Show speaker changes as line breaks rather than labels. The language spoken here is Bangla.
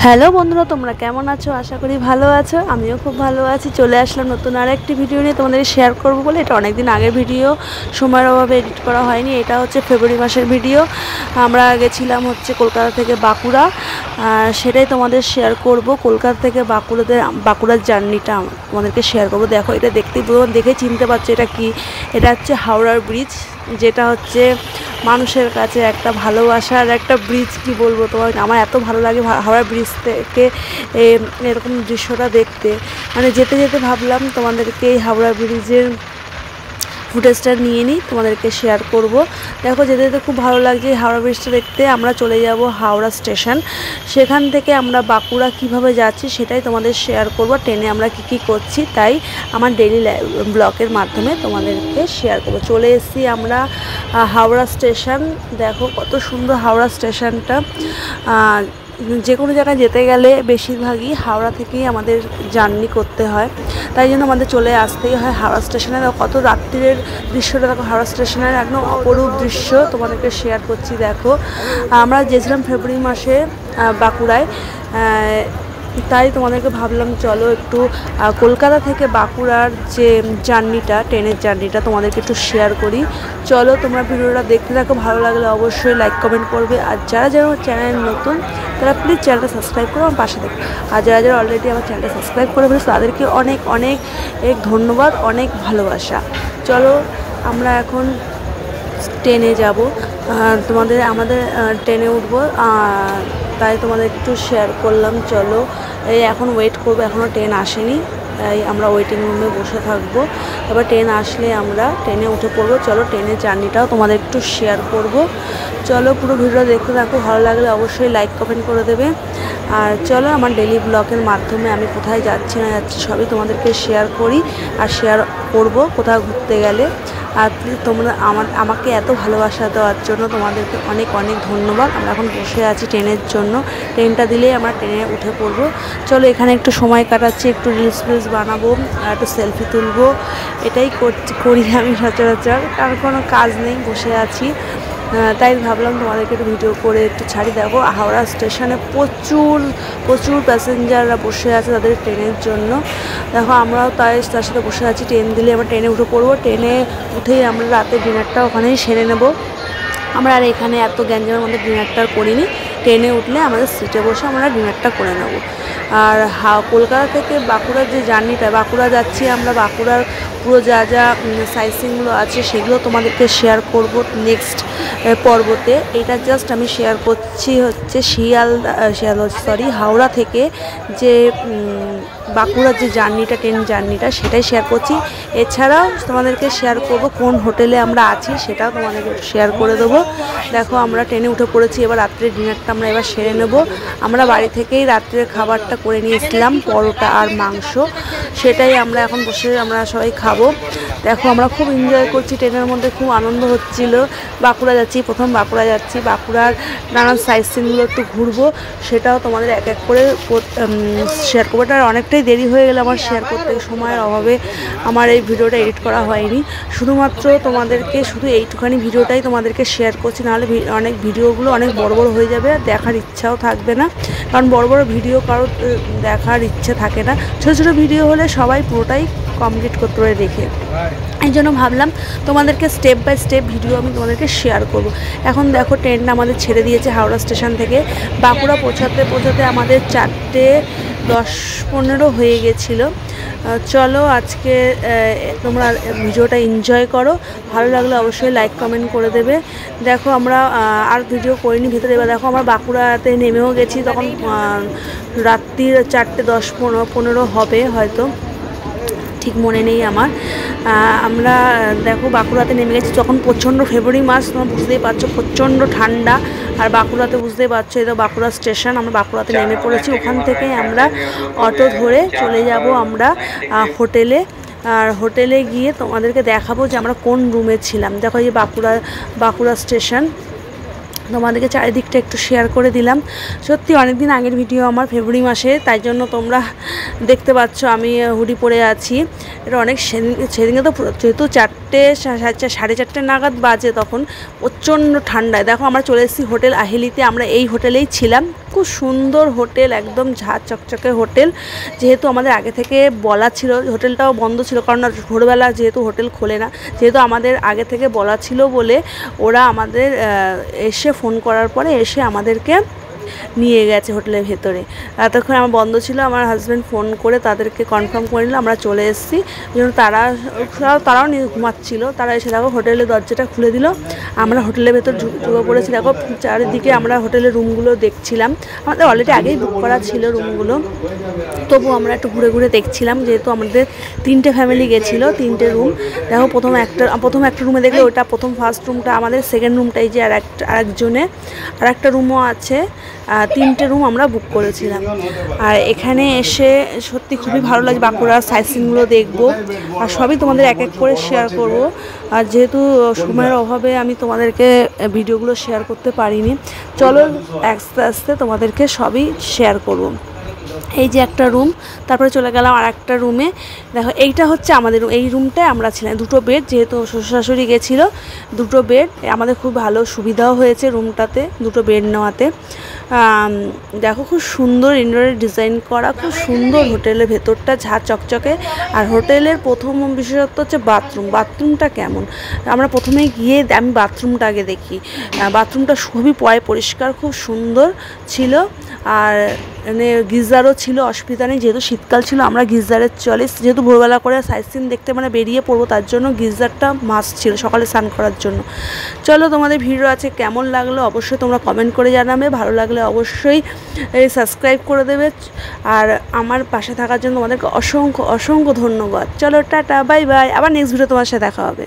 হ্যালো বন্ধুরা, তোমরা কেমন আছো? আশা করি ভালো আছো। আমিও খুব ভালো আছি। চলে আসলাম নতুন আর একটি ভিডিও নিয়ে তোমাদের শেয়ার করবো বলে। এটা অনেকদিন আগের ভিডিও, সময়ের অভাবে এডিট করা হয়নি। এটা হচ্ছে ফেব্রুয়ারি মাসের ভিডিও। আমরা গেছিলাম হচ্ছে কলকাতা থেকে বাঁকুড়া, সেটাই তোমাদের শেয়ার করব। কলকাতা থেকে বাঁকুড়ার জার্নিটা তোমাদেরকে শেয়ার করবো। দেখো, এটা দেখে চিনতে পারছো এটা কি? এটা হচ্ছে হাওড়ার ব্রিজ, যেটা হচ্ছে মানুষের কাছে একটা ভালোবাসার একটা ব্রিজ। কি বলবো তোমার, আমার এত ভালো লাগে হাওড়া ব্রিজ থেকে এরকম দৃশ্যটা দেখতে। মানে যেতে যেতে ভাবলাম তোমাদেরকে এই হাওড়া ব্রিজের ফুটেজটা নিয়ে নিই, তোমাদেরকে শেয়ার করব। দেখো, যেতে যেতে খুব ভালো লাগছে হাওড়া ব্রিজটা দেখতে। আমরা চলে যাব হাওড়া স্টেশন, সেখান থেকে আমরা বাঁকুড়া কিভাবে যাচ্ছি সেটাই তোমাদের শেয়ার করব। ট্রেনে আমরা কি করছি তাই আমার ডেইলি ব্লগের মাধ্যমে তোমাদেরকে শেয়ার করব। চলে এসেছি আমরা হাওড়া স্টেশন। দেখো কত সুন্দর হাওড়া স্টেশনটা। যে কোনো জায়গায় যেতে গেলে বেশিরভাগই হাওড়া থেকেই আমাদের জার্নি করতে হয়, তাই জন্য আমাদের চলে আসতেই হয় হাওড়া স্টেশনে। কত রাত্রির দৃশ্যটা দেখো, হাওড়া স্টেশনের একদম অপরূপ দৃশ্য তোমাদেরকে শেয়ার করছি। দেখো, আমরা গেছিলাম ফেব্রুয়ারি মাসে বাঁকুড়ায়, তাই তোমাদেরকে ভাবলাম চলো একটু কলকাতা থেকে বাঁকুড়ার যে জার্নিটা, ট্রেনের জার্নিটা তোমাদেরকে একটু শেয়ার করি। চলো, তোমরা ভিডিওটা দেখতে থাকো। ভালো লাগলে অবশ্যই লাইক কমেন্ট করবে। আর যারা যারা আমার চ্যানেল নতুন তারা প্লিজ চ্যানেলটা সাবস্ক্রাইব করো, আমার পাশে দেখো। আর যারা যারা অলরেডি আমার চ্যানেলটা সাবস্ক্রাইব করে ফেলেছে তাদেরকে অনেক অনেক ধন্যবাদ, অনেক ভালোবাসা। চলো, আমরা এখন ট্রেনে যাব, আমাদের ট্রেনে উঠবো, তাই তোমাদের একটু শেয়ার করলাম। চলো, এই এখন ওয়েট করবো, এখনও ট্রেন আসেনি, তাই আমরা ওয়েটিং রুমে বসে থাকবো। তারপর ট্রেন আসলে আমরা ট্রেনে উঠে পড়বো। চলো, ট্রেনের জার্নিটাও তোমাদের একটু শেয়ার করব। চলো, পুরো ভিডিও দেখতে থাকো। ভালো লাগলে অবশ্যই লাইক কমেন্ট করে দেবে। আর চলো, আমার ডেইলি ব্লগের মাধ্যমে আমি কোথায় যাচ্ছি না যাচ্ছি সবই তোমাদেরকে শেয়ার করি আর শেয়ার করব কোথাও ঘুরতে গেলে। আর প্লিজ তোমরা আমাকে এত ভালোবাসা দেওয়ার জন্য তোমাদেরকে অনেক অনেক ধন্যবাদ। আমরা এখন বসে আছি ট্রেনের জন্য। ট্রেনটা দিলেই আমরা ট্রেনে উঠে পড়বো। চলো, এখানে একটু সময় কাটাচ্ছি, একটু রিলস বানাবো আর একটু সেলফি তুলবো। এটাই করি আমি সচরাচর, কারণ কোনো কাজ নেই, বসে আছি, তাই ভাবলাম তোমাদেরকে একটু ভিডিও করে একটু ছাড়ি। দেখো, হাওড়া স্টেশনে প্রচুর প্রচুর প্যাসেঞ্জাররা বসে আছে তাদের ট্রেনের জন্য। দেখো, আমরাও তার সাথে বসে আছি। ট্রেন দিলে আমরা ট্রেনে উঠে পড়বো। ট্রেনে উঠেই আমরা রাতের ডিনারটা ওখানেই সেরে নেব। আমরা আর এখানে এত গ্যাঞ্জামের মধ্যে ডিনারটা করিনি। ট্রেনে উঠলে আমাদের সিটে বসে আমরা ডিনারটা করে নেব। আর কলকাতা থেকে বাঁকুড়ার যে জার্নিটা, বাঁকুড়া যাচ্ছি আমরা, বাঁকুড়ার পুরো যা যা সাইট সিনগুলো আছে সেগুলো তোমাদেরকে শেয়ার করব নেক্সট পর্বতে। এটা জাস্ট আমি শেয়ার করছি হচ্ছে হাওড়া থেকে যে বাঁকুড়ার যে জার্নিটা, ট্রেন জার্নিটা, সেটাই শেয়ার করছি। এছাড়াও তোমাদেরকে শেয়ার করব কোন হোটেলে আমরা আছি, সেটাও তোমাদেরকে শেয়ার করে দেবো। দেখো, আমরা ট্রেনে উঠে পড়েছি। এবার রাত্রের ডিনারটা আমরা এবার সেরে নেব। আমরা বাড়ি থেকেই রাত্রের খাবারটা করে নিয়েছিলাম, পরোটা আর মাংস, সেটাই আমরা এখন বসে আমরা সবাই খাবো। দেখো, আমরা খুব এনজয় করছি, ট্রেনের মধ্যে খুব আনন্দ হচ্ছিল। বাঁকুড়া যাচ্ছি, প্রথম বাঁকুড়া যাচ্ছি। বাঁকুড়ার নানান সাইট সিনগুলো একটু ঘুরবো, সেটাও তোমাদের এক এক করে শেয়ার করবো। এটা অনেকটাই দেরি হয়ে গেলে আমার শেয়ার করতে, সময়ের অভাবে আমার এই ভিডিওটা এডিট করা হয়নি। শুধুমাত্র তোমাদেরকে শুধু এইটুখানি ভিডিওটাই তোমাদেরকে শেয়ার করছি, নাহলে অনেক ভিডিওগুলো অনেক বড় বড় হয়ে যাবে, দেখার ইচ্ছাও থাকবে না। কারণ বড় বড় ভিডিও কারোর দেখার ইচ্ছে থাকে না, ছোটো ছোটো ভিডিও হলে সবাই পুরোটাই কমপ্লিট করতে পারে দেখে। এই জন্য ভাবলাম তোমাদেরকে স্টেপ বাই স্টেপ ভিডিও আমি তোমাদেরকে শেয়ার করব। এখন দেখো, ট্রেনটা আমাদের ছেড়ে দিয়েছে হাওড়া স্টেশন থেকে। বাঁকুড়া পৌঁছাতে পৌঁছাতে আমাদের 4:10-15 হয়ে গেছিলো। চলো, আজকে তোমরা ভিডিওটা এনজয় করো। ভালো লাগলে অবশ্যই লাইক কমেন্ট করে দেবে। দেখো, আমরা আর ভিডিও করিনি ভিতরে। এবার দেখো, আমরা বাঁকুড়াতে নেমেও গেছি। তখন রাত্রির 4:10-15 হবে হয়তো, ঠিক মনে নেই আমার। আমরা দেখো বাঁকুড়াতে নেমে গেছি। তখন প্রচণ্ড ফেব্রুয়ারি মাস, তোমরা বুঝতেই পারছো, প্রচণ্ড ঠান্ডা। আর বাঁকুড়াতে বুঝতেই পারছো, এটা বাঁকুড়া স্টেশন, আমরা বাঁকুড়াতে নেমে পড়েছি। ওখান থেকে আমরা অটো ধরে চলে যাব আমরা হোটেলে। আর হোটেলে গিয়ে তোমাদেরকে দেখাবো যে আমরা কোন রুমে ছিলাম। দেখো, এই বাঁকুড়া স্টেশন, তোমাদেরকে চারিদিকটা একটু শেয়ার করে দিলাম। সত্যি অনেক দিন আগের ভিডিও আমার, ফেব্রুয়ারি মাসে, তাই জন্য তোমরা দেখতে পাচ্ছ আমি হুডি পরে আছি। এটা অনেক সেদিনে তো যেহেতু 4:30 নাগাদ বাজে, তখন প্রচণ্ড ঠান্ডায়। দেখো আমরা চলে এসেছি হোটেল আহিলিতে, আমরা এই হোটেলেই ছিলাম। খুব সুন্দর হোটেল, একদম ঝাঁ চকচকে হোটেল। যেহেতু আমাদের আগে থেকে বলা ছিল, হোটেলটাও বন্ধ ছিল কারণ ভোরবেলা যেহেতু হোটেল খোলে না, যেহেতু আমাদের আগে থেকে বলা ছিল বলে ওরা আমাদের এসে ফোন করার পরে এসে আমাদেরকে নিয়ে গেছে হোটেলের ভেতরে। এতক্ষণ আমার বন্ধ ছিল, আমার হাজব্যান্ড ফোন করে তাদেরকে কনফার্ম করে নিল আমরা চলে এসেছি। যেন তারাও ঘুমাচ্ছিল, তারা এসে দেখো হোটেলের দরজাটা খুলে দিল। আমরা হোটেলের ভেতর ঢুকে পড়েছি। দেখো চারিদিকে আমরা হোটেলের রুমগুলো দেখছিলাম, আমাদের অলরেডি আগেই বুক করা ছিল রুমগুলো, তবু আমরা একটু ঘুরে ঘুরে দেখছিলাম। যেহেতু আমাদের 3টে ফ্যামিলি গেছিলো, 3টে রুম। দেখো প্রথম একটা রুমে দেখলে ওটা ফার্স্ট রুমটা আমাদের, সেকেন্ড রুমটাই যে আর একটা রুমও আছে। 3টে রুম আমরা বুক করেছিলাম। আর এখানে এসে সত্যি খুবই ভালো লাগে, বাঁকুড়ার সাইট সিনগুলো দেখবো আর সবই তোমাদের এক এক করে শেয়ার করব। আর যেহেতু সময়ের অভাবে আমি তোমাদেরকে ভিডিওগুলো শেয়ার করতে পারিনি, চলো আস্তে আস্তে তোমাদেরকে সবই শেয়ার করব। এই যে একটা রুম, তারপরে চলে গেলাম আর একটা রুমে। দেখো এইটা হচ্ছে আমাদের রুম, এই রুমটায় আমরা ছিলাম। 2টো বেড, যেহেতু শ্বশুর শাশুড়ি গেছিলো, 2টো বেড। আমাদের খুব ভালো সুবিধাও হয়েছে রুমটাতে 2টো বেড নেওয়াতে। দেখো খুব সুন্দর ইন্ডোরের ডিজাইন করা, খুব সুন্দর হোটেলের ভেতরটা ঝাঁ চকচকে। আর হোটেলের প্রথম বিশেষত্ব হচ্ছে বাথরুমটা কেমন। আমরা প্রথমে গিয়ে আমি বাথরুমটা আগে দেখি। বাথরুমটা খুবই পরিষ্কার, খুব সুন্দর ছিল। আর মানে গিজারও ছিল, অসুবিধা নেই। যেহেতু শীতকাল ছিল আমরা গিজারের চলে, যেহেতু ভোরবেলা করে সাইট সিন দেখতে মানে বেরিয়ে পড়বো, তার জন্য গিজারটা মাস্ট ছিল সকালে স্নান করার জন্য। চলো তোমাদের ভিডিও আছে, কেমন লাগলো অবশ্যই তোমরা কমেন্ট করে জানাবে। ভালো লাগলে অবশ্যই সাবস্ক্রাইব করে দেবে। আর আমার পাশে থাকার জন্য তোমাদেরকে অসংখ্য ধন্যবাদ। চলো টাটা, বাই বাই। আবার নেক্সট ভিডিও তোমার সাথে দেখা হবে।